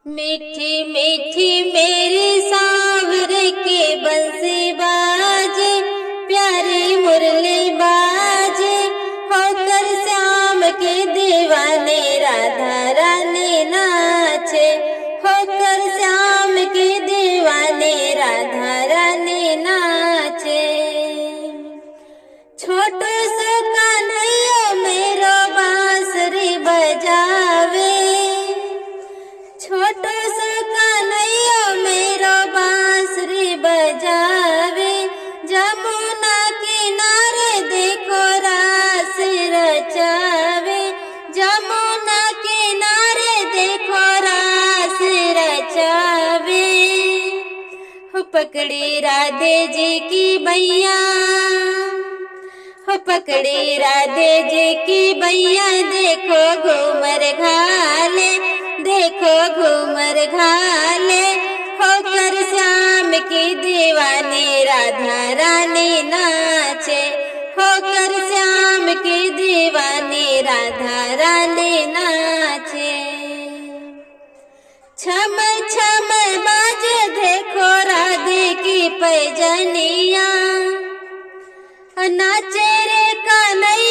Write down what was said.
मीठी मीठी मेरी सांवरे के बंसी बाजे, प्यारी मुरली बाजे, होकर श्याम के दीवाने राधा रानी नाचे, होकर श्याम के दीवाने राधा रानी नाचे। छोटू सा कन्हैया मेरो बांसुरी बजावे, छोटू सा कन्हैया मेरो बांसुरी बजावे, जमुना किनारे देखो रास रचावे, जमुना किनारे देखो रास रचावे। हो पकड़ी राधे जी की बैया, हो पकड़ी राधे जी की बैया, देखो घूमर घाले, देखो घूमर घाले, होकर श्याम की दीवानी राधा रानी नाचे, होकर श्याम की दीवानी राधा रानी नाचे। छम छम बाजे देखो राधे की पैजनिया, नाचे रे कन्हैया